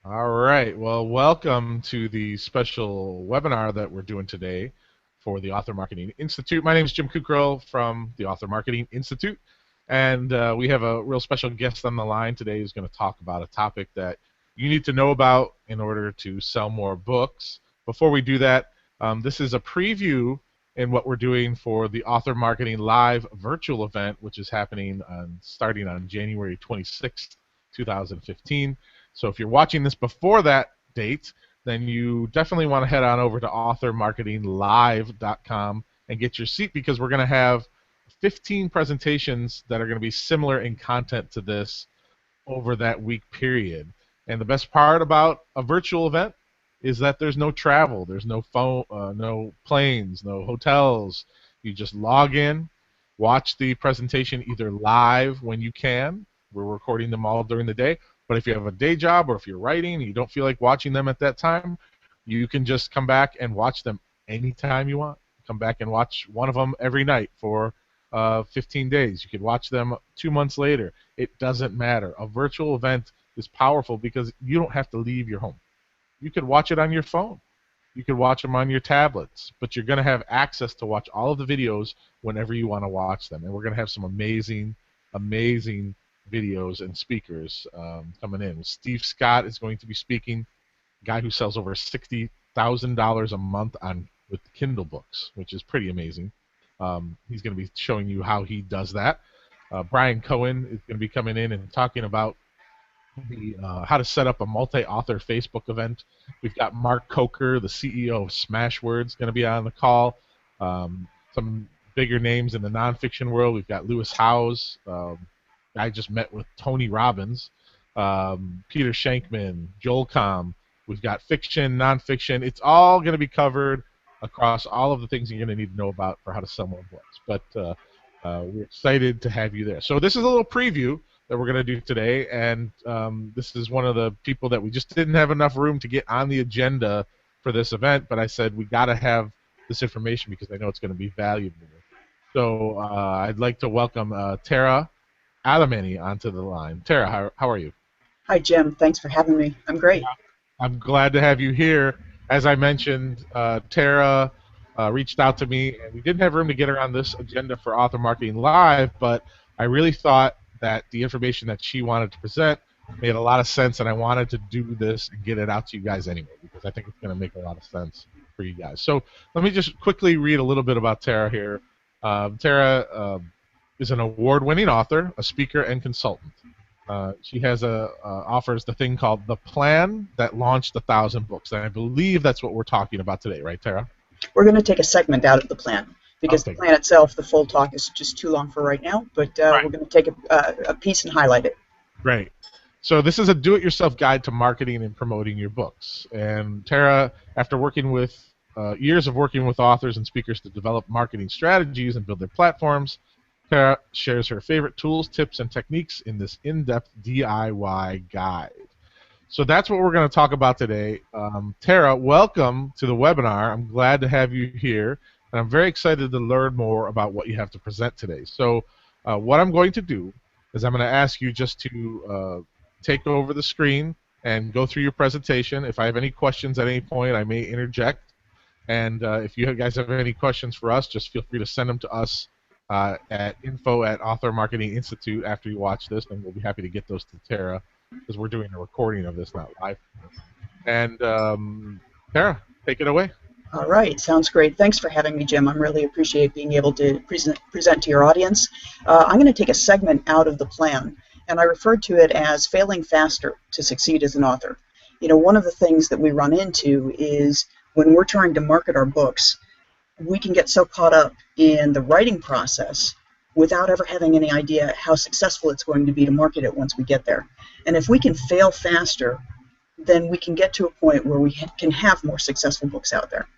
All right. Well, welcome to the special webinar that we're doing today for the Author Marketing Institute. My name is Jim Kukrow from the Author Marketing Institute, and we have a real special guest on the line today who's going to talk about a topic that you need to know about in order to sell more books. Before we do that, this is a preview in what we're doing for the Author Marketing Live virtual event, which is happening starting on January 26th, 2015. So if you're watching this before that date, then you definitely want to head on over to authormarketinglive.com and get your seat, because we're going to have 15 presentations that are going to be similar in content to this over that week period. And the best part about a virtual event is that there's no travel, there's no phone, no planes, no hotels. You just log in, watch the presentation either live when you can. We're recording them all during the day. But if you have a day job or if you're writing and you don't feel like watching them at that time, you can just come back and watch them anytime you want. Come back and watch one of them every night for 15 days. You could watch them 2 months later. It doesn't matter. A virtual event is powerful because you don't have to leave your home. You could watch it on your phone. You could watch them on your tablets, but you're going to have access to watch all of the videos whenever you want to watch them. And we're going to have some amazing, amazing videos and speakers coming in. Steve Scott is going to be speaking, a guy who sells over $60,000 a month with Kindle books, which is pretty amazing. He's going to be showing you how he does that. Brian Cohen is going to be coming in and talking about how to set up a multi-author Facebook event. We've got Mark Coker, the CEO of Smashwords, going to be on the call. Some bigger names in the nonfiction world. We've got Lewis Howes. I just met with Tony Robbins, Peter Shankman, Joel Comm. We've got fiction, nonfiction. It's all going to be covered across all of the things you're going to need to know about for how to sell more books. But we're excited to have you there. So this is a little preview that we're going to do today, and this is one of the people that we just didn't have enough room to get on the agenda for this event, but I said we got to have this information because I know it's going to be valuable. So I'd like to welcome Tara Alemany onto the line. Tara, how are you? Hi, Jim. Thanks for having me. I'm great. I'm glad to have you here. As I mentioned, Tara reached out to me, and we didn't have room to get her on this agenda for Author Marketing Live, but I really thought that the information that she wanted to present made a lot of sense, and I wanted to do this and get it out to you guys anyway, because I think it's going to make a lot of sense for you guys. So let me just quickly read a little bit about Tara here. Tara is an award-winning author, a speaker, and consultant. She offers the thing called The Plan That Launched 1,000 Books, and I believe that's what we're talking about today, right, Tara? We're going to take a segment out of the plan, because the plan itself, the full talk, is just too long for right now, but right. We're going to take a piece and highlight it. Great. So this is a do-it-yourself guide to marketing and promoting your books. And Tara, after working with years of working with authors and speakers to develop marketing strategies and build their platforms, Tara shares her favorite tools, tips, and techniques in this in-depth DIY guide. So that's what we're going to talk about today. Tara, welcome to the webinar. I'm glad to have you here, and I'm very excited to learn more about what you have to present today. So what I'm going to do is I'm going to ask you just to take over the screen and go through your presentation. If I have any questions at any point, I may interject. And if you guys have any questions for us, just feel free to send them to us at info@Author Marketing Institute after you watch this, and we'll be happy to get those to Tara, because we're doing a recording of this, not live. And Tara, take it away. All right, sounds great. Thanks for having me, Jim. I really appreciate being able to present to your audience. I'm going to take a segment out of the plan, and I referred to it as failing faster to succeed as an author. You know, one of the things that we run into is when we're trying to market our books, we can get so caught up in the writing process without ever having any idea how successful it's going to be to market it once we get there. And if we can fail faster, then we can get to a point where we can have more successful books out there.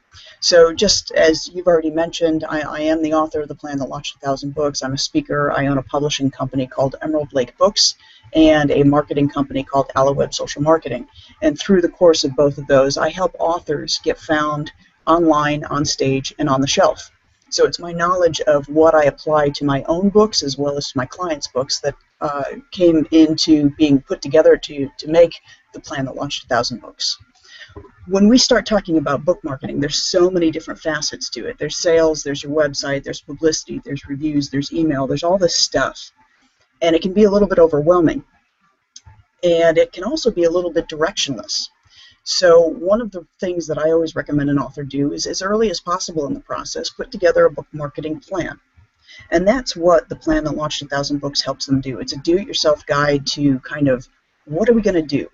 So just as you've already mentioned, I am the author of The Plan That Launched 1,000 Books. I'm a speaker. I own a publishing company called Emerald Lake Books and a marketing company called Alaweb Social Marketing. And through the course of both of those, I help authors get found online, on stage, and on the shelf. So it's my knowledge of what I apply to my own books as well as to my clients' books that came into being put together to make the plan that launched 1,000 books. When we start talking about book marketing, there's so many different facets to it. There's sales, there's your website, there's publicity, there's reviews, there's email, there's all this stuff. And it can be a little bit overwhelming. And it can also be a little bit directionless. So one of the things that I always recommend an author do is, as early as possible in the process, put together a book marketing plan. And that's what the plan that launched 1,000 books helps them do. It's a do-it-yourself guide to kind of, what are we going to do?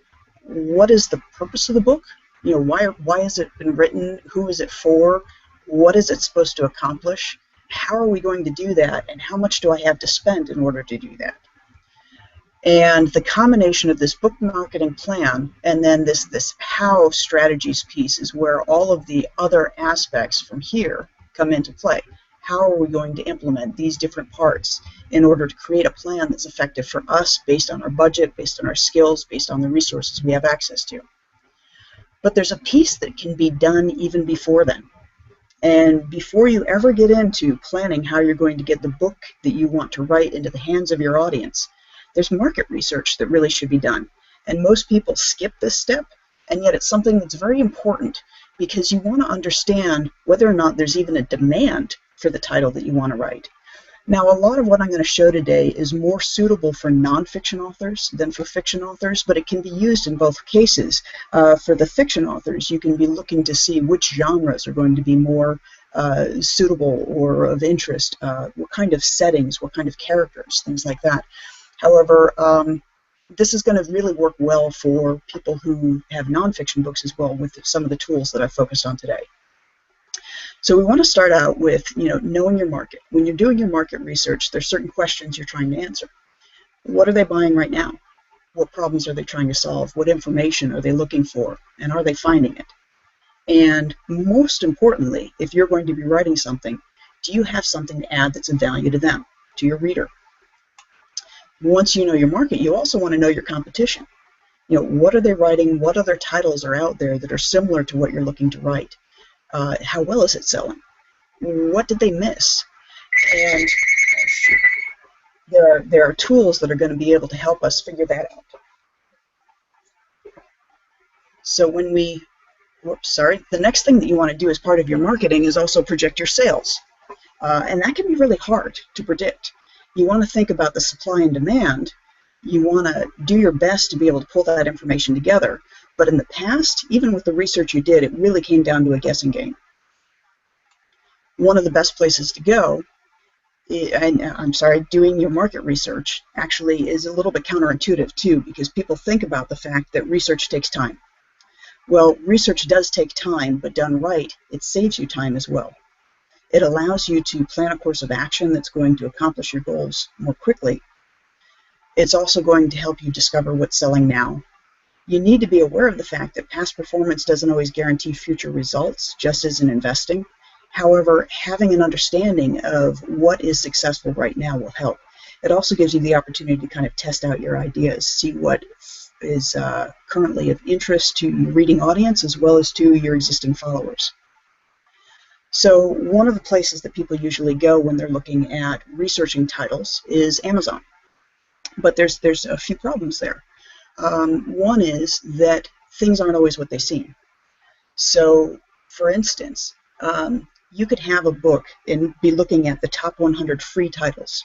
What is the purpose of the book? You know, why has it been written? Who is it for? What is it supposed to accomplish? How are we going to do that? And how much do I have to spend in order to do that? And the combination of this book marketing plan and then this how strategies piece is where all of the other aspects from here come into play. How are we going to implement these different parts in order to create a plan that's effective for us based on our budget, based on our skills, based on the resources we have access to? But there's a piece that can be done even before then. And before you ever get into planning how you're going to get the book that you want to write into the hands of your audience, there's market research that really should be done. And most people skip this step, and yet it's something that's very important because you want to understand whether or not there's even a demand for the title that you want to write. Now, a lot of what I'm going to show today is more suitable for nonfiction authors than for fiction authors, but it can be used in both cases. For the fiction authors, you can be looking to see which genres are going to be more suitable or of interest, what kind of settings, what kind of characters, things like that. However, this is going to really work well for people who have nonfiction books as well with some of the tools that I've focused on today. So we want to start out with, knowing your market. When you're doing your market research, there's certain questions you're trying to answer. What are they buying right now? What problems are they trying to solve? What information are they looking for? And are they finding it? And most importantly, if you're going to be writing something, do you have something to add that's of value to them, to your reader? Once you know your market, you also want to know your competition. What are they writing? What other titles are out there that are similar to what you're looking to write? How well is it selling? What did they miss? And there are tools that are going to be able to help us figure that out. So the next thing that you want to do as part of your marketing is also project your sales. And that can be really hard to predict. You want to think about the supply and demand. You want to do your best to be able to pull that information together. But in the past, even with the research you did, it really came down to a guessing game. One of the best places to go, doing your market research actually is a little bit counterintuitive too, because people think about the fact that research takes time. Well, research does take time, but done right, it saves you time as well. It allows you to plan a course of action that's going to accomplish your goals more quickly. It's also going to help you discover what's selling now. You need to be aware of the fact that past performance doesn't always guarantee future results, just as in investing. However, having an understanding of what is successful right now will help. It also gives you the opportunity to kind of test out your ideas, see what is currently of interest to your reading audience as well as to your existing followers. So one of the places that people usually go when they're looking at researching titles is Amazon. But there's a few problems there. One is that things aren't always what they seem. So, for instance, you could have a book and be looking at the top 100 free titles.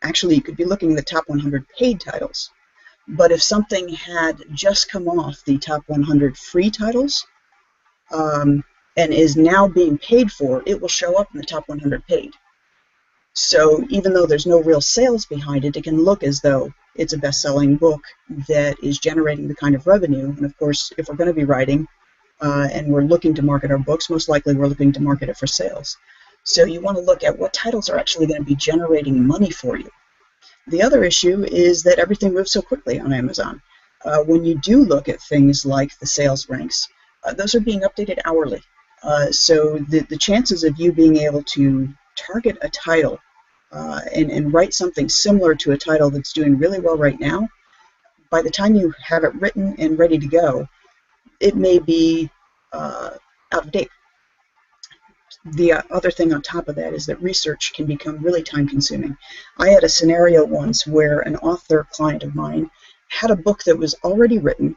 Actually, you could be looking at the top 100 paid titles. But if something had just come off the top 100 free titles and is now being paid for, it will show up in the top 100 paid. So even though there's no real sales behind it, it can look as though it's a best-selling book that is generating the kind of revenue. And of course, if we're going to be writing and we're looking to market our books, most likely we're looking to market it for sales. So you want to look at what titles are actually going to be generating money for you. The other issue is that everything moves so quickly on Amazon. When you do look at things like the sales ranks, those are being updated hourly. So the chances of you being able to target a title and write something similar to a title that's doing really well right now, by the time you have it written and ready to go, it may be out of date. The other thing on top of that is that research can become really time consuming. I had a scenario once where an author client of mine had a book that was already written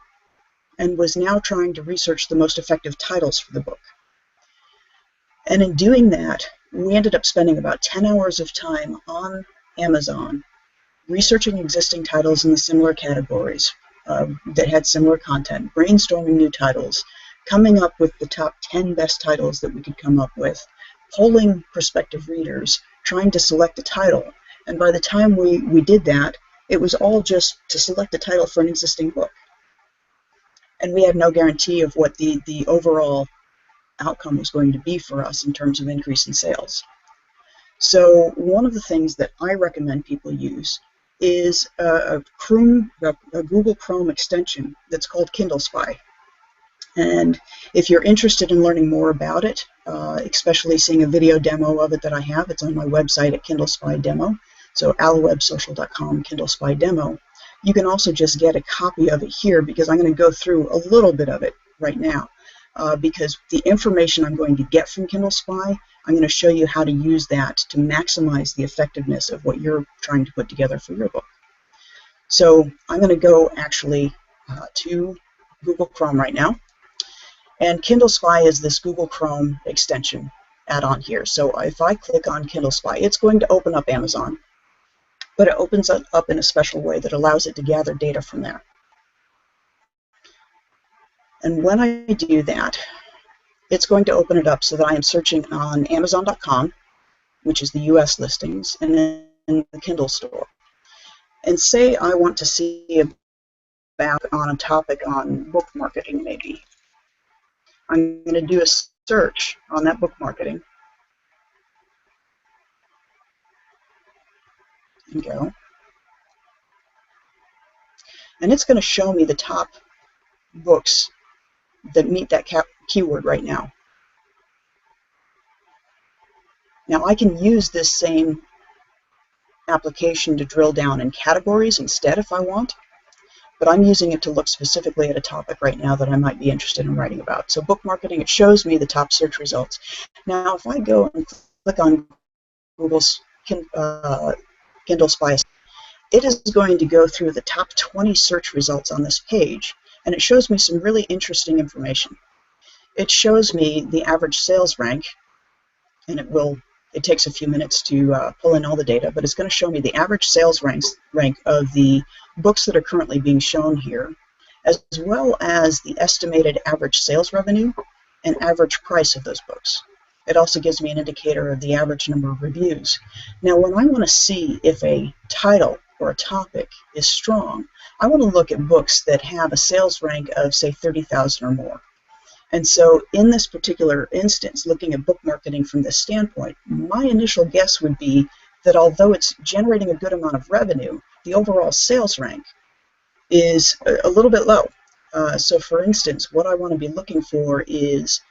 and was now trying to research the most effective titles for the book. And in doing that, we ended up spending about 10 hours of time on Amazon researching existing titles in the similar categories that had similar content, brainstorming new titles, coming up with the top 10 best titles that we could come up with, polling prospective readers, trying to select a title. And by the time we did that, it was all just to select a title for an existing book. And we had no guarantee of what the overall outcome was going to be for us in terms of increase in sales. So one of the things that I recommend people use is a Google Chrome extension that's called Kindle Spy. And if you're interested in learning more about it, especially seeing a video demo of it that I have, it's on my website at Kindle Spy Demo. So alewebsocial.com, Kindle Spy Demo. You can also just get a copy of it here because I'm going to go through a little bit of it right now. Because the information I'm going to get from Kindle Spy, I'm going to show you how to use that to maximize the effectiveness of what you're trying to put together for your book. So I'm going to go actually to Google Chrome right now. And Kindle Spy is this Google Chrome extension add-on here. So if I click on Kindle Spy, it's going to open up Amazon, but it opens it up in a special way that allows it to gather data from there. And when I do that, it's going to open it up so that I am searching on Amazon.com, which is the US listings, and then the Kindle store. And say I want to see about on a topic on book marketing, maybe. I'm going to do a search on that book marketing and go. And it's going to show me the top books that meet that keyword right now. Now I can use this same application to drill down in categories instead if I want, but I'm using it to look specifically at a topic right now that I might be interested in writing about. So book marketing, it shows me the top search results. Now if I go and click on Google's Kindle Spy, it is going to go through the top 20 search results on this page, and it shows me some really interesting information. It shows me the average sales rank, and it takes a few minutes to pull in all the data, but it's going to show me the average sales rank of the books that are currently being shown here, as well as the estimated average sales revenue and average price of those books. It also gives me an indicator of the average number of reviews. Now, when I want to see if a title or a topic is strong, I want to look at books that have a sales rank of, say, 30,000 or more. And so in this particular instance, looking at book marketing from this standpoint, my initial guess would be that although it's generating a good amount of revenue, the overall sales rank is a little bit low. So for instance, what I want to be looking for is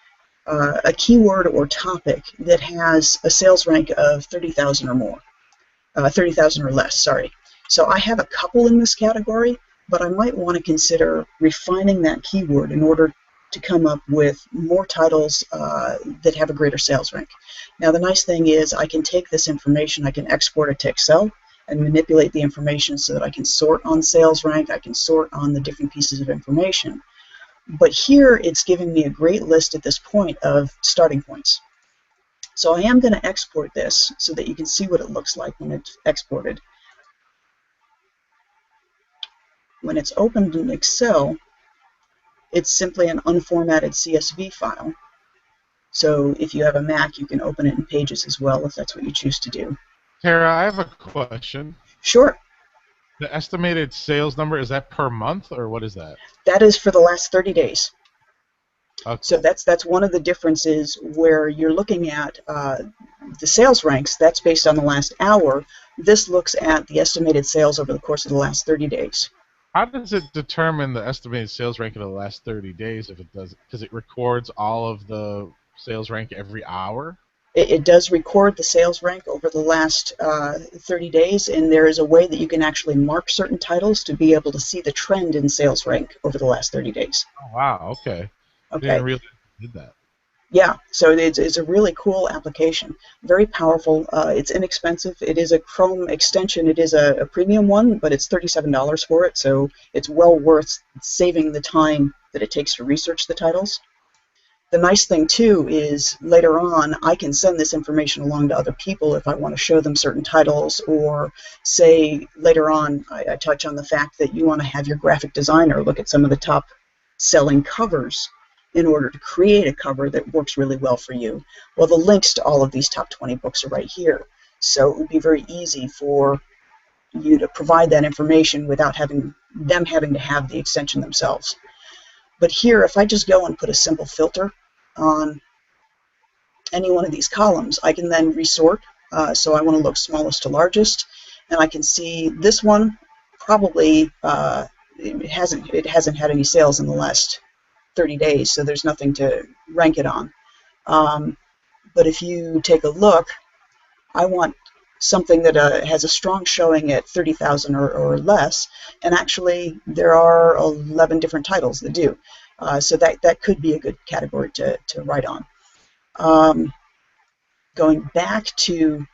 a keyword or topic that has a sales rank of 30,000 or more, 30,000 or less, sorry. So I have a couple in this category, but I might want to consider refining that keyword in order to come up with more titles that have a greater sales rank. Now the nice thing is I can take this information, I can export it to Excel and manipulate the information so that I can sort on sales rank, I can sort on the different pieces of information. But here it's giving me a great list at this point of starting points. So I am going to export this so that you can see what it looks like when it's exported. When it's opened in Excel, it's simply an unformatted CSV file. So if you have a Mac, you can open it in Pages as well if that's what you choose to do. Tara, I have a question. Sure. The estimated sales number, is that per month or what is that? That is for the last 30 days. Okay. So that's one of the differences where you're looking at the sales ranks. That's based on the last hour. This looks at the estimated sales over the course of the last 30 days. How does it determine the estimated sales rank in the last 30 days if it does? Because it records all of the sales rank every hour? It does record the sales rank over the last 30 days, and there is a way that you can actually mark certain titles to be able to see the trend in sales rank over the last 30 days. Oh, wow, okay. I Okay. didn't realize it did that. Yeah, so it's a really cool application, very powerful. It's inexpensive. It is a Chrome extension. It is a premium one, but it's $37 for it, so it's well worth saving the time that it takes to research the titles. The nice thing too is later on I can send this information along to other people if I want to show them certain titles, or say later on I touch on the fact that you want to have your graphic designer look at some of the top selling covers in order to create a cover that works really well for you. Well, the links to all of these top 20 books are right here, so it would be very easy for you to provide that information without having to have the extension themselves. But here, if I just go and put a simple filter on any one of these columns, I can then resort. So I want to look smallest to largest, and I can see this one probably it hasn't had any sales in the last 30 days, so there's nothing to rank it on. But if you take a look, I want something that has a strong showing at 30,000 or less, and actually there are 11 different titles that do. So that could be a good category to write on. Going back to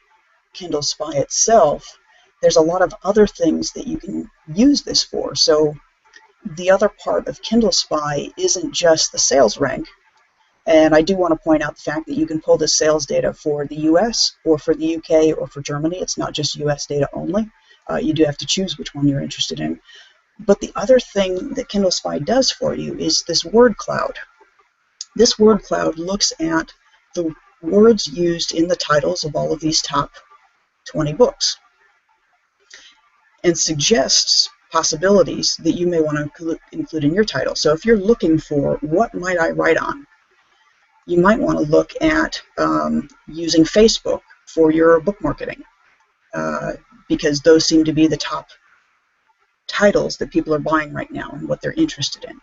Kindle Spy itself, there's a lot of other things that you can use this for. So the other part of Kindle Spy isn't just the sales rank, and I do want to point out the fact that you can pull the sales data for the US or for the UK or for Germany. It's not just US data only. You do have to choose which one you're interested in. But the other thing that Kindle Spy does for you is this word cloud. This word cloud looks at the words used in the titles of all of these top 20 books and suggests possibilities that you may want to include in your title. So if you're looking for what might I write on, you might want to look at using Facebook for your book marketing, because those seem to be the top titles that people are buying right now and what they're interested in.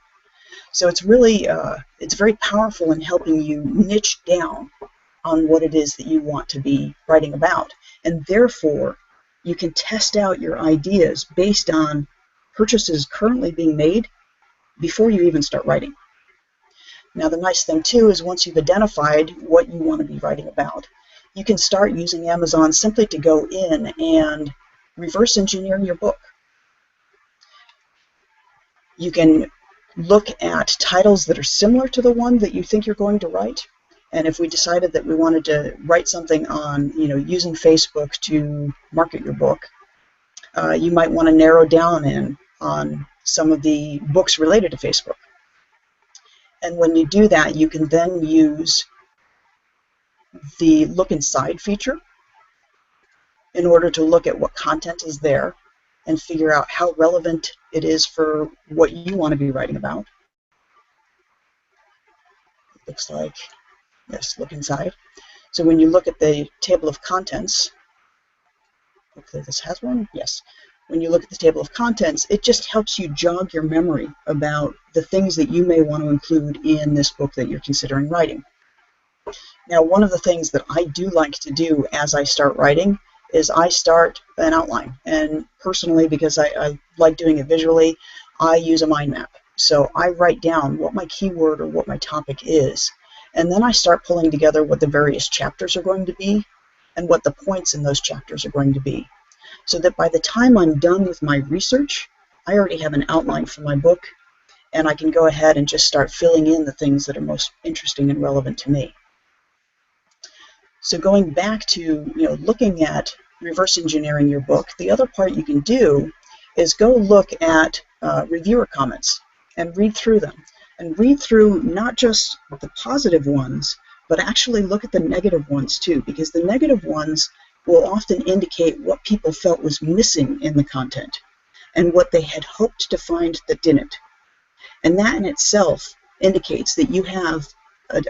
So it's really, it's very powerful in helping you niche down on what it is that you want to be writing about. And therefore, you can test out your ideas based on purchases currently being made before you even start writing. Now, the nice thing, too, is once you've identified what you want to be writing about, you can start using Amazon simply to go in and reverse engineer your book. You can look at titles that are similar to the one that you think you're going to write. And if we decided that we wanted to write something on, using Facebook to market your book, you might want to narrow down in on some of the books related to Facebook. And when you do that, you can then use the look inside feature in order to look at what content is there and figure out how relevant it is for what you want to be writing about. It looks like, yes, look inside. So when you look at the table of contents, hopefully this has one, yes. When you look at the table of contents, it just helps you jog your memory about the things that you may want to include in this book that you're considering writing. Now, one of the things that I do like to do as I start writing is I start an outline. And personally, because I like doing it visually, I use a mind map. So I write down what my keyword or what my topic is, and then I start pulling together what the various chapters are going to be and what the points in those chapters are going to be, so that by the time I'm done with my research, I already have an outline for my book, and I can go ahead and just start filling in the things that are most interesting and relevant to me. So going back to looking at reverse engineering your book, the other part you can do is go look at reviewer comments and read through them. And read through not just the positive ones, but actually look at the negative ones too, because the negative ones will often indicate what people felt was missing in the content and what they had hoped to find that didn't. And that in itself indicates that you have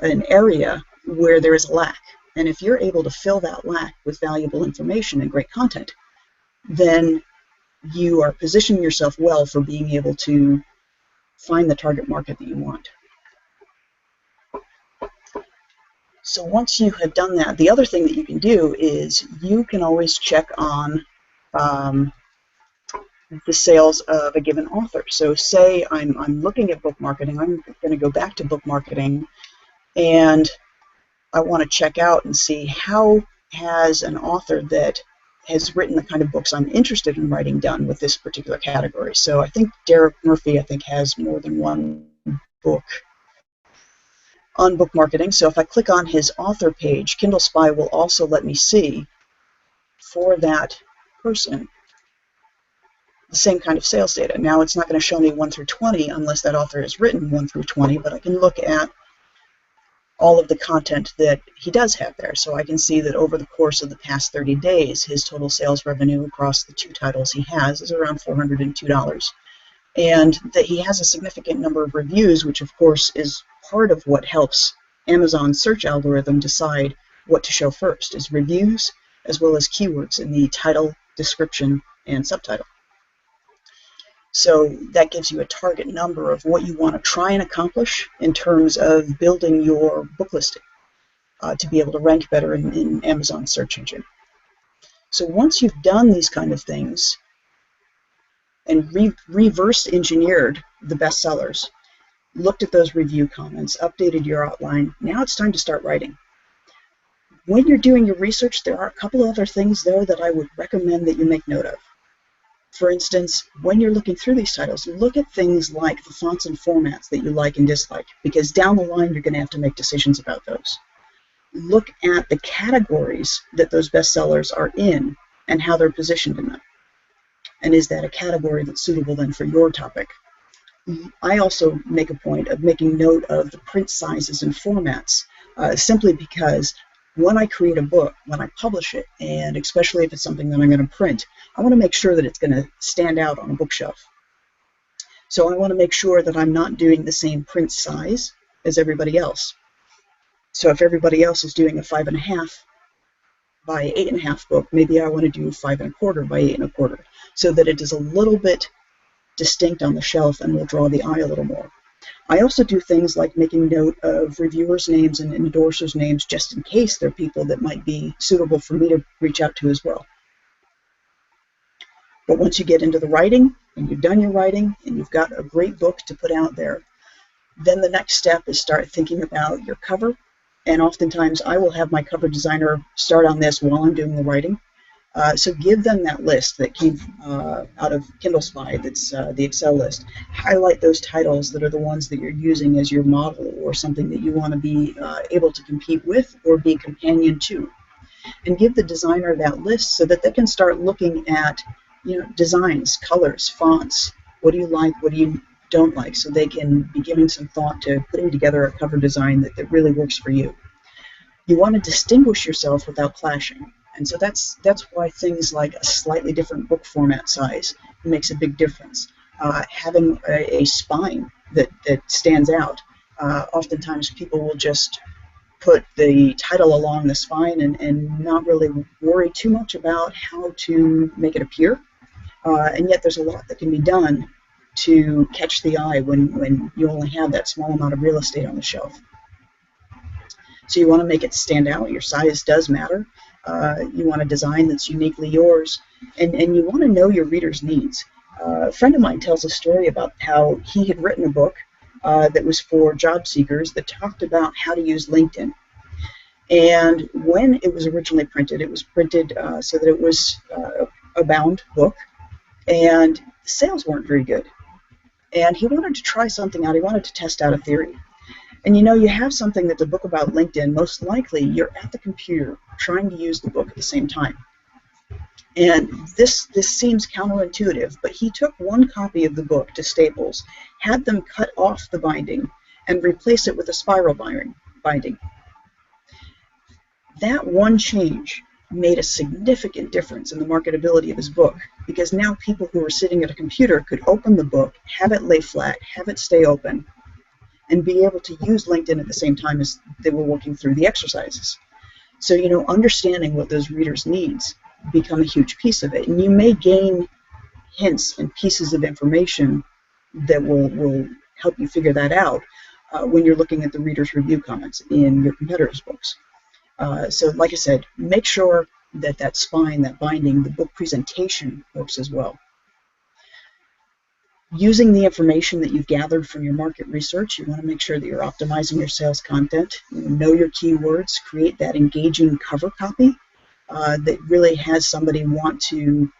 an area where there is a lack. And if you're able to fill that lack with valuable information and great content, then you are positioning yourself well for being able to find the target market that you want. So once you have done that, the other thing that you can do is you can always check on the sales of a given author. So say I'm looking at book marketing, I'm going to go back to book marketing, and I want to check out and see how has an author that has written the kind of books I'm interested in writing done with this particular category. So I think Derek Murphy, has more than one book on book marketing. So if I click on his author page, Kindle Spy will also let me see for that person the same kind of sales data. Now it's not going to show me 1 through 20 unless that author has written 1 through 20, but I can look at all of the content that he does have there. So I can see that over the course of the past 30 days, his total sales revenue across the 2 titles he has is around $402. And that he has a significant number of reviews, which of course is part of what helps Amazon's search algorithm decide what to show first, is reviews as well as keywords in the title, description, and subtitle. So that gives you a target number of what you want to try and accomplish in terms of building your book listing to be able to rank better in Amazon's search engine. So once you've done these kind of things and reverse engineered the bestsellers, looked at those review comments, updated your outline, now it's time to start writing. When you're doing your research, there are a couple of other things there that I would recommend that you make note of. For instance, when you're looking through these titles, look at things like the fonts and formats that you like and dislike, because down the line you're going to have to make decisions about those. Look at the categories that those bestsellers are in and how they're positioned in them. And is that a category that's suitable then for your topic? I also make a point of making note of the print sizes and formats, simply because when I create a book, when I publish it, and especially if it's something that I'm going to print, I want to make sure that it's going to stand out on a bookshelf. So I want to make sure that I'm not doing the same print size as everybody else. So if everybody else is doing a 5.5 by 8.5 book, maybe I want to do 5.25 by 8.25, so that it is a little bit distinct on the shelf and will draw the eye a little more. I also do things like making note of reviewers' names and endorsers' names, just in case they're people that might be suitable for me to reach out to as well. But once you get into the writing, and you've done your writing, and you've got a great book to put out there, then the next step is start thinking about your cover. And oftentimes I will have my cover designer start on this while I'm doing the writing. So give them that list that came out of Kindle Spy, that's the Excel list. Highlight those titles that are the ones that you're using as your model or something that you want to be able to compete with or be a companion to. And give the designer that list so that they can start looking at designs, colors, fonts. What do you like? What do you don't like? So they can be giving some thought to putting together a cover design that really works for you. You want to distinguish yourself without clashing. And so that's why things like a slightly different book format size makes a big difference. Having a spine that stands out. Oftentimes people will just put the title along the spine and not really worry too much about how to make it appear. And yet there's a lot that can be done to catch the eye when you only have that small amount of real estate on the shelf. So you want to make it stand out. Your size does matter. You want a design that's uniquely yours, and you want to know your reader's needs. A friend of mine tells a story about how he had written a book that was for job seekers that talked about how to use LinkedIn. And when it was originally printed, it was printed so that it was a bound book, and the sales weren't very good. And he wanted to try something out. He wanted to test out a theory. And you have something that's a book about LinkedIn, most likely you're at the computer trying to use the book at the same time. And this seems counterintuitive, but he took one copy of the book to Staples, had them cut off the binding, and replace it with a spiral binding. That one change made a significant difference in the marketability of his book, because now people who were sitting at a computer could open the book, have it lay flat, have it stay open, and be able to use LinkedIn at the same time as they were working through the exercises. So, understanding what those readers' needs become a huge piece of it. And you may gain hints and pieces of information that will help you figure that out when you're looking at the readers' review comments in your competitors' books. So, like I said, make sure that spine, that binding, the book presentation works as well. Using the information that you've gathered from your market research, you want to make sure that you're optimizing your sales content. Know your keywords, create that engaging cover copy that really has somebody want to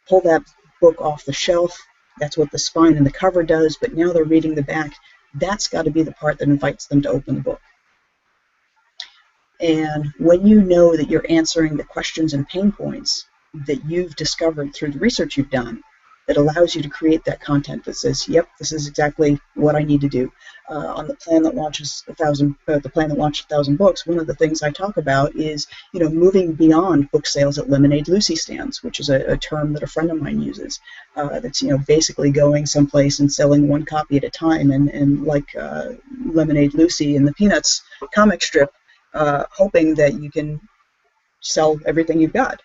pull that book off the shelf. That's what the spine and the cover does, but now they're reading the back. That's got to be the part that invites them to open the book. And when you know that you're answering the questions and pain points that you've discovered through the research you've done, it allows you to create that content that says, "Yep, this is exactly what I need to do." On the plan that launches the plan that launched 1,000 books, one of the things I talk about is, moving beyond book sales at Lemonade Lucy stands, which is a term that a friend of mine uses. That's basically going someplace and selling one copy at a time, and like Lemonade Lucy in the Peanuts comic strip, hoping that you can sell everything you've got,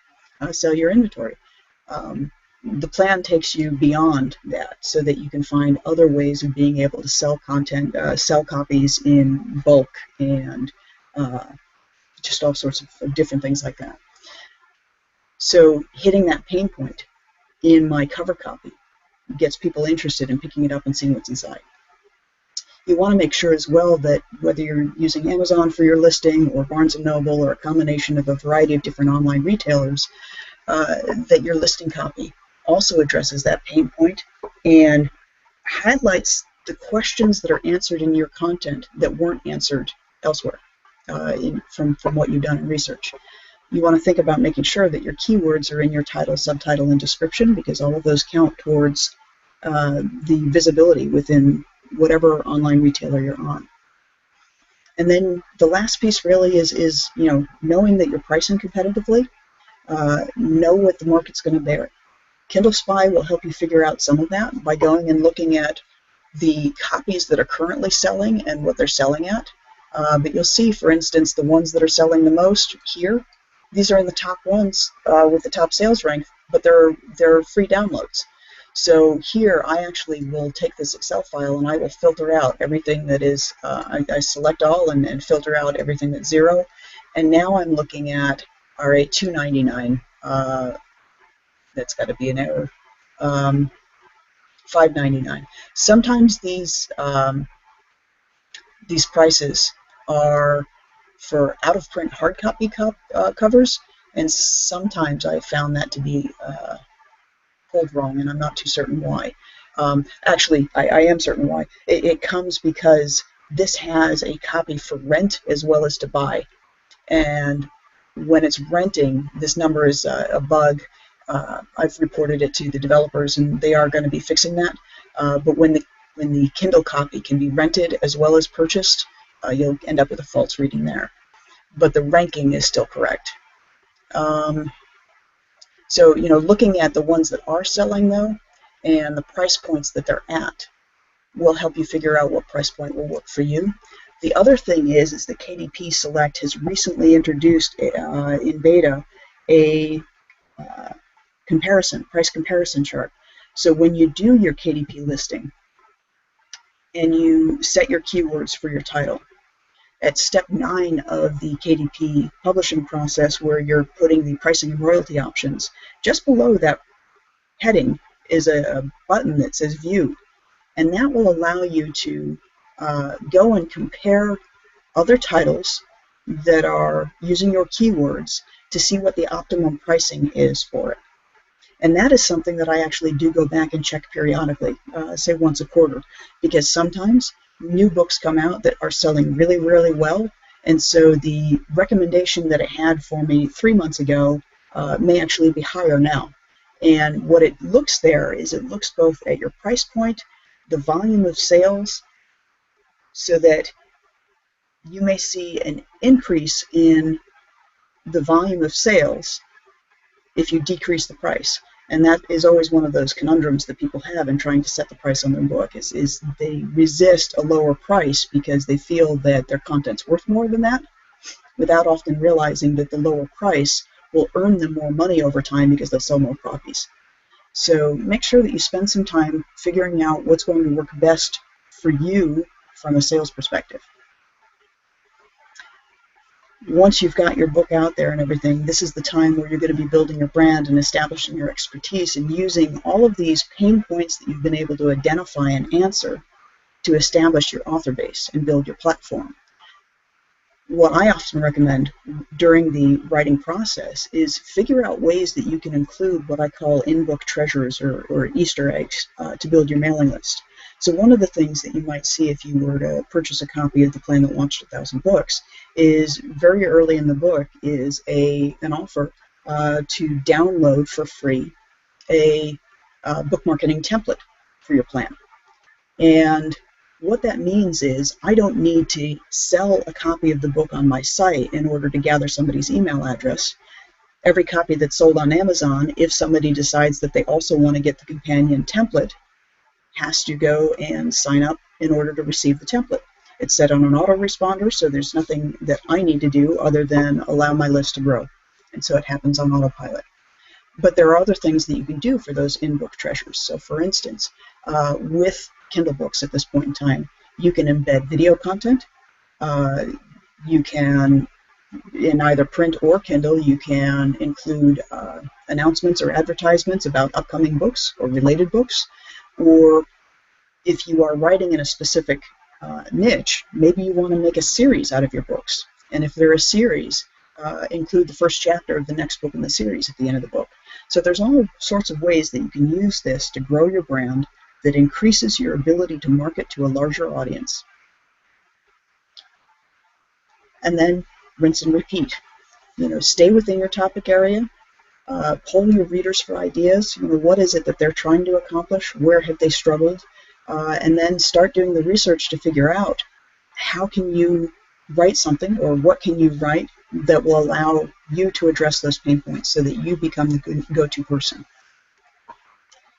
sell your inventory. The plan takes you beyond that so that you can find other ways of being able to sell content, sell copies in bulk, and just all sorts of different things like that. So hitting that pain point in my cover copy gets people interested in picking it up and seeing what's inside. You want to make sure as well that whether you're using Amazon for your listing or Barnes & Noble or a combination of a variety of different online retailers, that your listing copy also addresses that pain point and highlights the questions that are answered in your content that weren't answered elsewhere from what you've done in research. You want to think about making sure that your keywords are in your title, subtitle, and description, because all of those count towards the visibility within whatever online retailer you're on. And then the last piece really is knowing that you're pricing competitively. Know what the market's going to bear. Kindle Spy will help you figure out some of that by going and looking at the copies that are currently selling and what they're selling at. But you'll see, for instance, the ones that are selling the most here, these are in the top ones with the top sales rank, but they're free downloads. So here I actually will take this Excel file and I will filter out everything that is, I select all and filter out everything that's zero. And now I'm looking at, all right, $2.99. That's got to be an error. $5.99. Sometimes these prices are for out-of-print hard copy covers, and sometimes I found that to be pulled wrong, and I'm not too certain why. Actually, I am certain why. It comes because this has a copy for rent as well as to buy, and when it's renting, this number is a bug. I've reported it to the developers, and they are going to be fixing that. But when the Kindle copy can be rented as well as purchased, you'll end up with a false reading there. But the ranking is still correct. So, looking at the ones that are selling, though, and the price points that they're at will help you figure out what price point will work for you. The other thing is that KDP Select has recently introduced in beta a price comparison chart. So when you do your KDP listing and you set your keywords for your title, at step 9 of the KDP publishing process, where you're putting the pricing and royalty options, just below that heading is a button that says View, and that will allow you to go and compare other titles that are using your keywords to see what the optimum pricing is for it. And that is something that I actually do go back and check periodically, say once a quarter, because sometimes new books come out that are selling really, really well, and so the recommendation that it had for me 3 months ago may actually be higher now. And what it looks there is it looks both at your price point, the volume of sales, so that you may see an increase in the volume of sales if you decrease the price. And that is always one of those conundrums that people have in trying to set the price on their book, is they resist a lower price because they feel that their content's worth more than that, without often realizing that the lower price will earn them more money over time because they'll sell more copies. So make sure that you spend some time figuring out what's going to work best for you from a sales perspective. once you've got your book out there and everything, this is the time where you're going to be building your brand and establishing your expertise and using all of these pain points that you've been able to identify and answer to establish your author base and build your platform. What I often recommend during the writing process is figure out ways that you can include what I call in-book treasures or Easter eggs to build your mailing list. So one of the things that you might see if you were to purchase a copy of The Plan That Launched 1,000 Books is very early in the book is an offer to download for free a book marketing template for your plan. And what that means is I don't need to sell a copy of the book on my site in order to gather somebody's email address. Every copy that's sold on Amazon, if somebody decides that they also want to get the companion template, has to go and sign up in order to receive the template. It's set on an autoresponder, so there's nothing that I need to do other than allow my list to grow. And so it happens on autopilot. But there are other things that you can do for those in-book treasures. So for instance, with Kindle books at this point in time, you can embed video content. You can, in either print or Kindle, you can include announcements or advertisements about upcoming books or related books. Or if you are writing in a specific niche, maybe you want to make a series out of your books. And if they're a series, include the first chapter of the next book in the series at the end of the book. So there's all sorts of ways that you can use this to grow your brand that increases your ability to market to a larger audience. And then rinse and repeat. Stay within your topic area. Poll your readers for ideas. What is it that they're trying to accomplish? Where have they struggled? And then start doing the research to figure out how can you write something, or what can you write that will allow you to address those pain points so that you become the go-to person.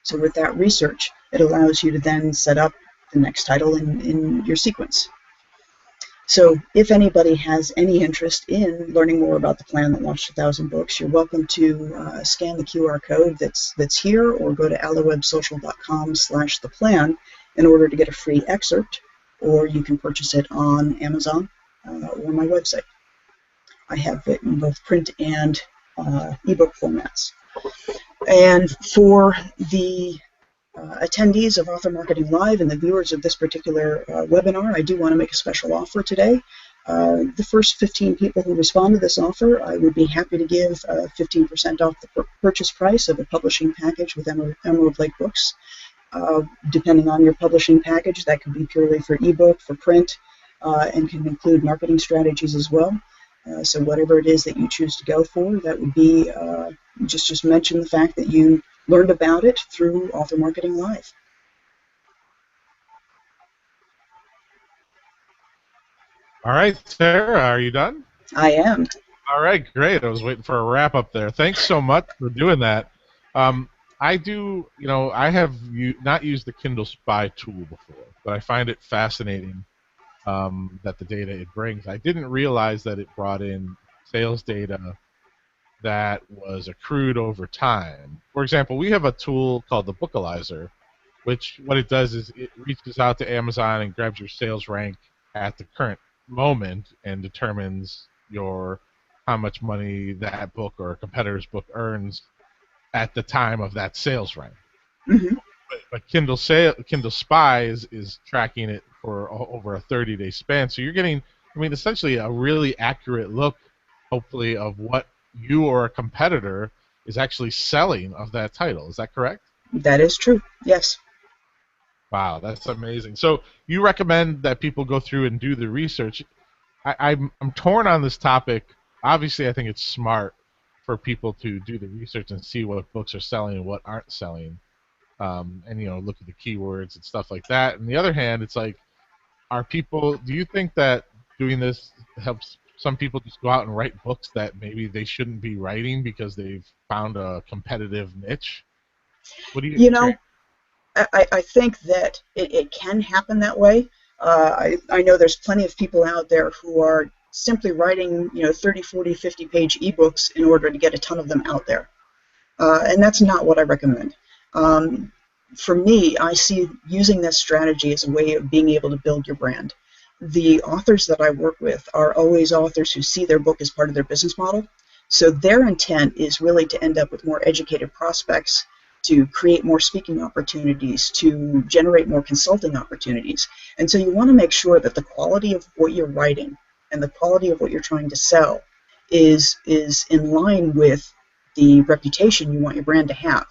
So with that research, it allows you to then set up the next title in your sequence. So if anybody has any interest in learning more about The Plan That Launched 1,000 Books, you're welcome to scan the QR code that's here, or go to alawebsocial.com/theplan in order to get a free excerpt, or you can purchase it on Amazon or my website. I have it in both print and ebook formats. And for the attendees of Author Marketing Live and the viewers of this particular webinar, I do want to make a special offer today. The first 15 people who respond to this offer, I would be happy to give 15% off the purchase price of a publishing package with Emerald Lake Books. Depending on your publishing package, that could be purely for ebook, for print, and can include marketing strategies as well. So whatever it is that you choose to go for, that would be just mention the fact that you learned about it through Author Marketing Live. All right, Sarah, are you done? I am. All right, great. I was waiting for a wrap up there. Thanks so much for doing that. I do, I have not used the Kindle Spy tool before, but I find it fascinating that the data it brings. I didn't realize that it brought in sales data that was accrued over time. For example, we have a tool called the Bookalizer, which what it does is it reaches out to Amazon and grabs your sales rank at the current moment and determines how much money that book or a competitor's book earns at the time of that sales rank. Mm-hmm. But Kindle Spy is tracking it for over a 30-day span. So you're getting, essentially a really accurate look, hopefully, of what you or a competitor is actually selling of that title. Is that correct? That is true, yes. Wow, that's amazing. So you recommend that people go through and do the research. I'm torn on this topic. Obviously, I think it's smart for people to do the research and see what books are selling and what aren't selling. And look at the keywords and stuff like that. On the other hand, it's like, do you think that doing this helps some people just go out and write books that maybe they shouldn't be writing because they've found a competitive niche? What do you think? I think that it can happen that way. I know there's plenty of people out there who are simply writing 30, 40, 50-page ebooks in order to get a ton of them out there. And that's not what I recommend. For me, I see using this strategy as a way of being able to build your brand. the authors that I work with are always authors who see their book as part of their business model. So their intent is really to end up with more educated prospects, to create more speaking opportunities, to generate more consulting opportunities. And so you want to make sure that the quality of what you're writing and the quality of what you're trying to sell is in line with the reputation you want your brand to have.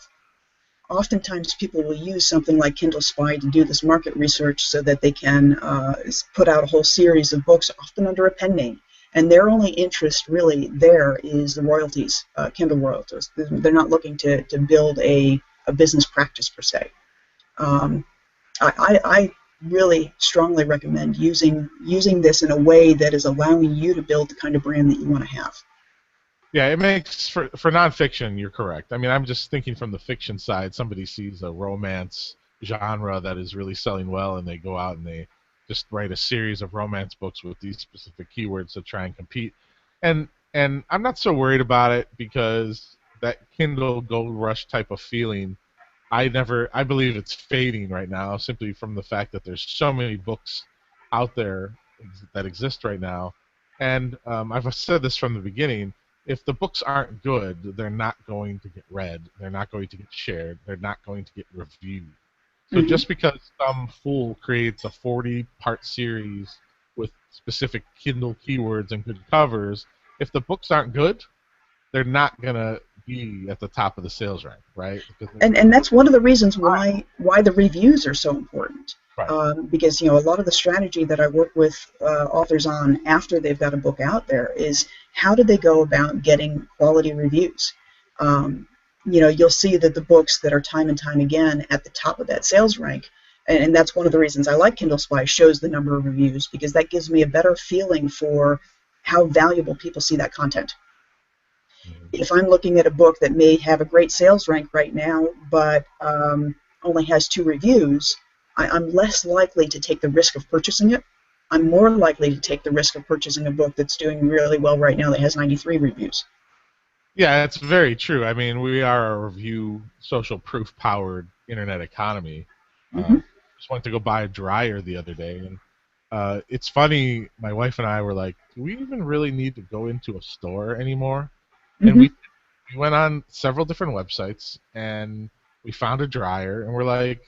Oftentimes people will use something like Kindle Spy to do this market research so that they can put out a whole series of books, often under a pen name. And their only interest really there is the royalties, Kindle royalties. They're not looking to build a business practice per se. I really strongly recommend using this in a way that is allowing you to build the kind of brand that you want to have. Yeah, it makes for nonfiction. You're correct. I mean, I'm just thinking from the fiction side. Somebody sees a romance genre that is really selling well, and they go out and they just write a series of romance books with these specific keywords to try and compete. And I'm not so worried about it because that Kindle Gold Rush type of feeling, I believe it's fading right now simply from the fact that there's so many books out there that exist right now. And I've said this from the beginning, if the books aren't good, they're not going to get read, they're not going to get shared, they're not going to get reviewed. So Mm-hmm. just because some fool creates a 40-part series with specific Kindle keywords and good covers, if the books aren't good, they're not going to be at the top of the sales rank, right? Because And that's one of the reasons why the reviews are so important. right. Because a lot of the strategy that I work with authors on after they've got a book out there is how do they go about getting quality reviews. You'll see that the books that are time and time again at the top of that sales rank, and that's one of the reasons I like Kindle Spy, shows the number of reviews, because that gives me a better feeling for how valuable people see that content. Mhm. If I'm looking at a book that may have a great sales rank right now, but only has 2 reviews, I'm less likely to take the risk of purchasing it. I'm more likely to take the risk of purchasing a book that's doing really well right now that has 93 reviews. Yeah, that's very true. I mean, we are a review, social proof powered internet economy. Mm-hmm. Just went to go buy a dryer the other day, and it's funny. My wife and I were like, "Do we even really need to go into a store anymore?" And Mm-hmm. we went on several different websites, and we found a dryer, and we're like,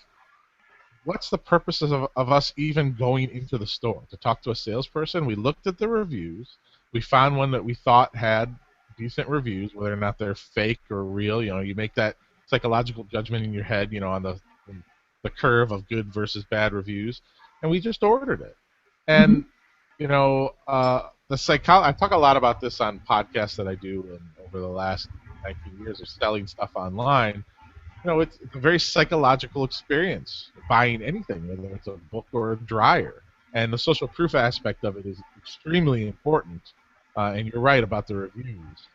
what's the purpose of us even going into the store to talk to a salesperson? We looked at the reviews. We found one that we thought had decent reviews, whether or not they're fake or real. You make that psychological judgment in your head, on the curve of good versus bad reviews, and we just ordered it. Mm-hmm. And I talk a lot about this on podcasts that I do, and over the last 19 years of selling stuff online. It's a very psychological experience buying anything, whether it's a book or a dryer. And the social proof aspect of it is extremely important. And you're right about the reviews.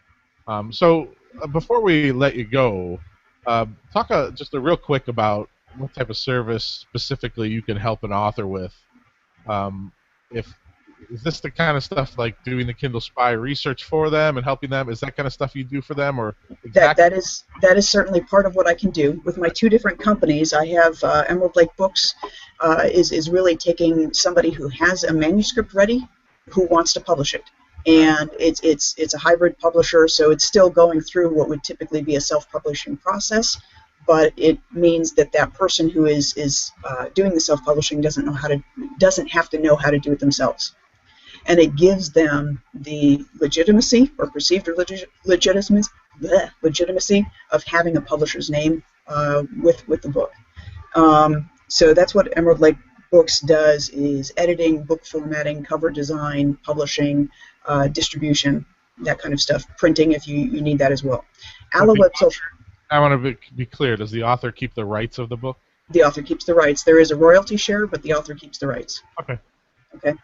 So before we let you go, talk just a real quick about what type of service specifically you can help an author with. Um, if Is this the kind of stuff like doing the Kindle Spy research for them and helping them? Is that kind of stuff you do for them, or That exactly? that is that is certainly part of what I can do with my 2 different companies. I have Emerald Lake Books is really taking somebody who has a manuscript ready, who wants to publish it, and it's a hybrid publisher, so it's still going through what would typically be a self-publishing process, but it means that that person who is doing the self-publishing doesn't have to know how to do it themselves, and it gives them the legitimacy or perceived legitimacy of having a publisher's name with the book. So that's what Emerald Lake Books does: is editing, book formatting, cover design, publishing, distribution, that kind of stuff. Printing if you need that as well. But the Alaweb Social. I want to be clear. Does the author keep the rights of the book? The author keeps the rights. There is a royalty share, but the author keeps the rights. Okay. Okay.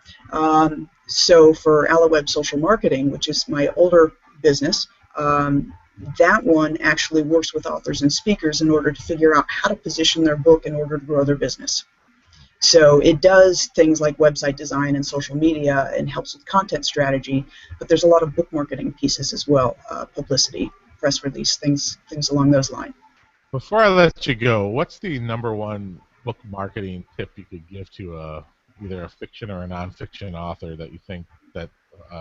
So for Alaweb Social Marketing, which is my older business, that one actually works with authors and speakers in order to figure out how to position their book in order to grow their business. So it does things like website design and social media and helps with content strategy, but there's a lot of book marketing pieces as well, publicity, press release, things along those lines. Before I let you go, what's the number one book marketing tip you could give to a either a fiction or a nonfiction author that you think that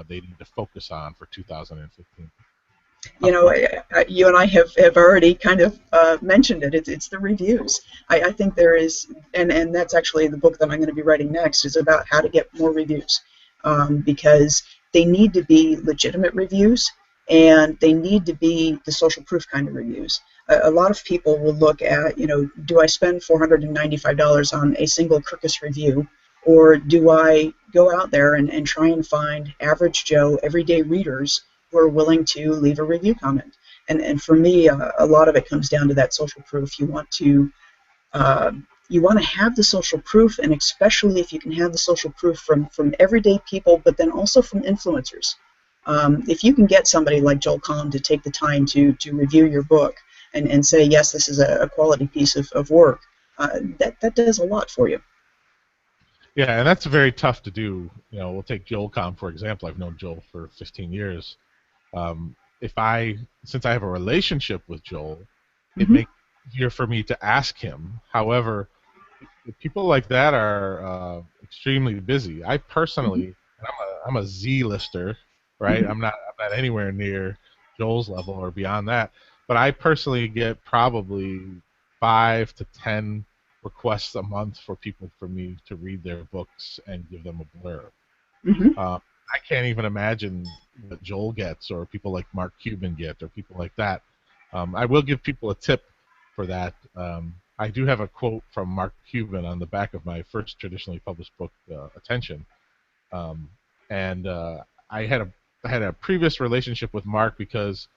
they need to focus on for 2015? You Tough know, question. you and I have already kind of mentioned it. It's the reviews. I think there is, and that's actually the book that I'm going to be writing next is about how to get more reviews, because they need to be legitimate reviews, and they need to be the social proof kind of reviews. A lot of people will look at, do I spend $495 on a single Kirkus review, or do I go out there and try and find average Joe, everyday readers who are willing to leave a review comment? And for me, a lot of it comes down to that social proof. Uh, you want to have the social proof, and especially if you can have the social proof from everyday people, but then also from influencers. If you can get somebody like Joel Cohn to take the time to review your book and say, yes, this is a quality piece of work, that does a lot for you. Yeah, and that's very tough to do. We'll take Joel Com for example. I've known Joel for 15 years. If since I have a relationship with Joel, it Mm-hmm, makes it easier for me to ask him. However, people like that are extremely busy. I mm-hmm, personally, and I'm a Z-lister, right? mm-hmm, I'm not anywhere near Joel's level or beyond that. But I personally get probably 5 to 10 requests a month for people for me to read their books and give them a blurb. mm-hmm. I can't even imagine what Joel gets, or people like Mark Cuban get, or people like that. I will give people a tip for that. I do have a quote from Mark Cuban on the back of my first traditionally published book, Attention, um, and I had a previous relationship with Mark because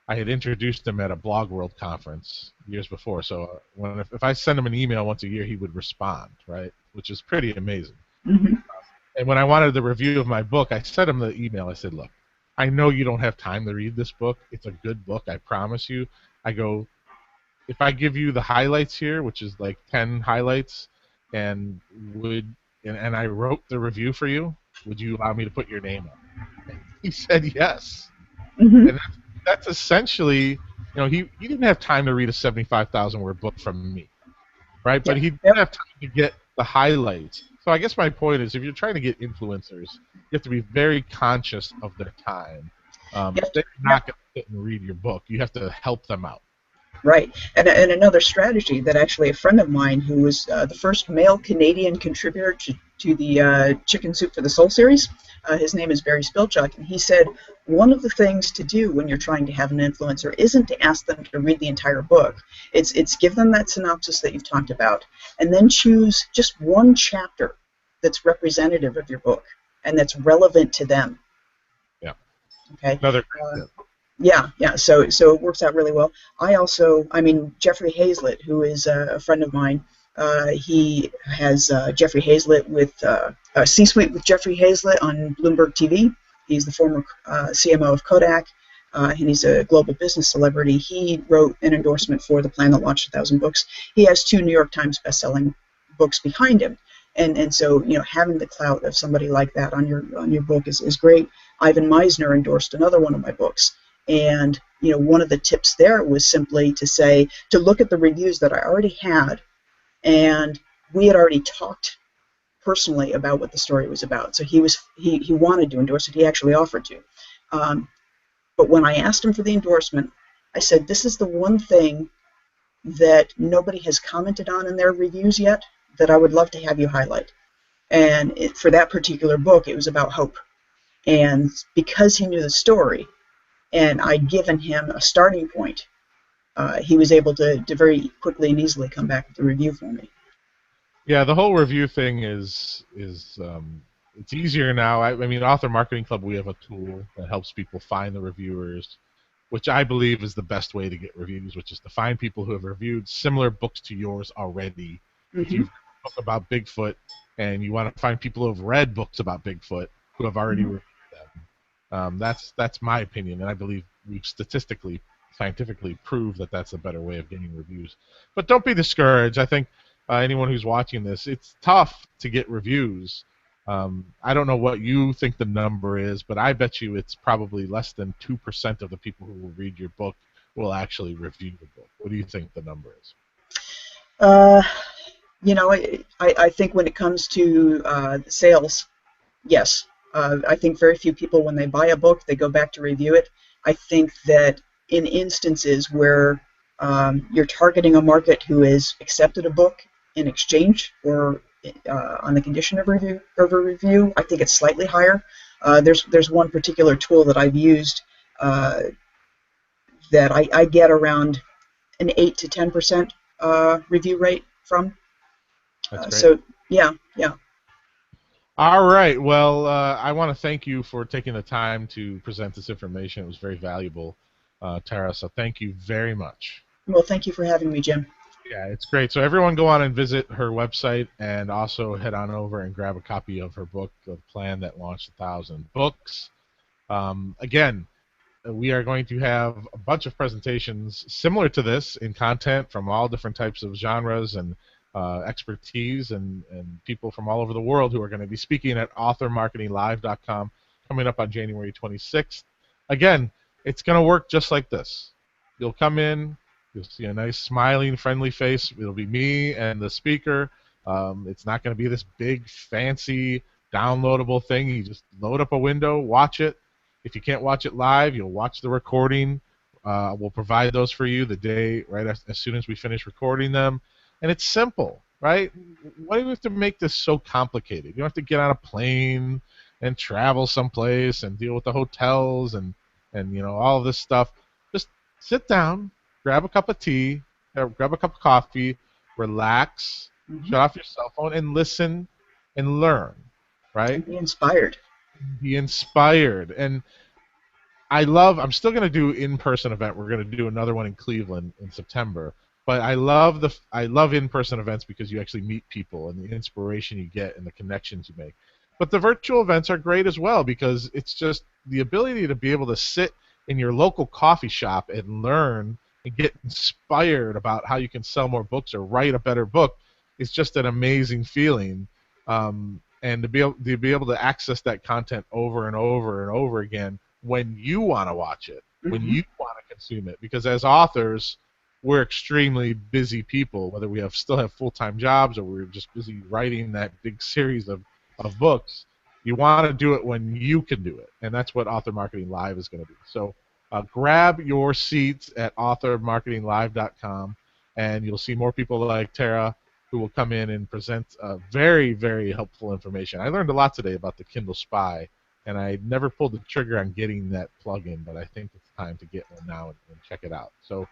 I had introduced him at a Blog World conference years before. So if I send him an email once a year, he would respond, right, which is pretty amazing. Mm-hmm. And when I wanted the review of my book, I sent him the email. I said, "Look, I know you don't have time to read this book. It's a good book, I promise you." I go, "If I give you the highlights here, which is like 10 highlights, and would and I wrote the review for you, would you allow me to put your name on it?" He said yes. Mm-hmm. And that's essentially, he didn't have time to read a 75,000 word book from me, right? But Yep, he did yep, have time to get the highlights. So I guess my point is, if you're trying to get influencers, you have to be very conscious of their time. yep, They're yep. not going to sit and read your book. You have to help them out. Right. And another strategy that actually a friend of mine who was the first male Canadian contributor to the Chicken Soup for the Soul series, his name is Barry Spilchuk, and he said one of the things to do when you're trying to have an influencer isn't to ask them to read the entire book. It's give them that synopsis that you've talked about, and then choose just one chapter that's representative of your book and that's relevant to them. Yeah. Okay. Another Uh, great tip. yeah, yeah. So it works out really well. I mean, Jeffrey Hazlitt, who is a friend of mine, he has Jeffrey Hazlitt with C-Suite with Jeffrey Hazlitt on Bloomberg TV. He's the former CMO of Kodak, and he's a global business celebrity. He wrote an endorsement for The Plan That Launched 1,000 Books. He has two New York Times best-selling books behind him. And so having the clout of somebody like that on your book is great. Ivan Meisner endorsed another one of my books, and one of the tips there was simply to look at the reviews that I already had, and we had already talked personally about what the story was about. So he wanted to endorse it. He actually offered to. Um, but when I asked him for the endorsement, I said, "This is the one thing that nobody has commented on in their reviews yet that I would love to have you highlight." And for that particular book, it was about hope. And because he knew the story, and I'd given him a starting point, he was able to very quickly and easily come back with a review for me. Yeah, the whole review thing is it's easier now. I mean, Author Marketing Club, we have a tool that helps people find the reviewers, which I believe is the best way to get reviews, which is to find people who have reviewed similar books to yours already. If Mm-hmm, you've written a book about Bigfoot and you want to find people who have read books about Bigfoot who have already mm-hmm. reviewed them, that's my opinion, and I believe we've statistically, scientifically proved that that's a better way of getting reviews. But don't be discouraged. I think anyone who's watching this, it's tough to get reviews. I don't know what you think the number is, but I bet you it's probably less than 2% of the people who will read your book will actually review the book. What do you think the number is? Uh, I think when it comes to sales, yes. I think very few people, when they buy a book, they go back to review it. I think that in instances where you're targeting a market who has accepted a book in exchange or on the condition of a review, I think it's slightly higher. There's one particular tool that I've used uh, that I get around an 8 to 10% review rate from. That's great. So yeah, yeah. All right. Well, I want to thank you for taking the time to present this information. It was very valuable, Tara. So thank you very much. Well, thank you for having me, Jim. Yeah, it's great. So everyone go on and visit her website and also head on over and grab a copy of her book, The Plan That Launched 1,000 Books. Again, we are going to have a bunch of presentations similar to this in content from all different types of genres and expertise and people from all over the world who are going to be speaking at authormarketinglive.com coming up on January 26th. Again, it's going to work just like this. You'll come in, you'll see a nice smiling, friendly face. It'll be me and the speaker. It's not going to be this big, fancy, downloadable thing. You just load up a window, watch it. If you can't watch it live, you'll watch the recording. We'll provide those for you the day right as soon as we finish recording them. And it's simple, right? Why do we have to make this so complicated? You don't have to get on a plane and travel someplace and deal with the hotels and all of this stuff. Just sit down, grab a cup of tea, grab a cup of coffee, relax, Mm-hmm. shut off your cell phone, and listen and learn, right? And be inspired. Be inspired. And I'm still going to do in-person event. We're going to do another one in Cleveland in September. But I love in-person events because you actually meet people and the inspiration you get and the connections you make. But the virtual events are great as well because it's just the ability to be able to sit in your local coffee shop and learn and get inspired about how you can sell more books or write a better book is just an amazing feeling. And to be able to access that content over and over and over again when you want to watch it, when Mm-hmm. you want to consume it, because as authors, we're extremely busy people, whether we still have full-time jobs or we're just busy writing that big series of books. You want to do it when you can do it, and that's what Author Marketing Live is going to be. So grab your seats at authormarketinglive.com, and you'll see more people like Tara who will come in and present very, very helpful information. I learned a lot today about the Kindle Spy, and I never pulled the trigger on getting that plugin, but I think it's time to get one now and check it out. So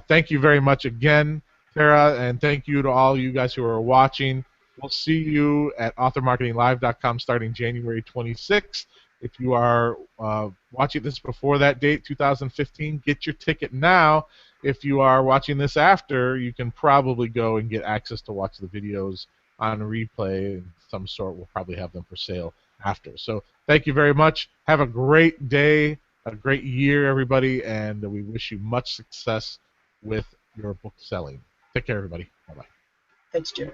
thank you very much again, Tara, and thank you to all you guys who are watching. We'll see you at authormarketinglive.com starting January 26th. If you are watching this before that date, 2015, get your ticket now. If you are watching this after, you can probably go and get access to watch the videos on replay of some sort. We'll probably have them for sale after. So thank you very much. Have a great day, a great year, everybody, and we wish you much success with your book selling. Take care, everybody. Bye-bye. Thanks, Jim.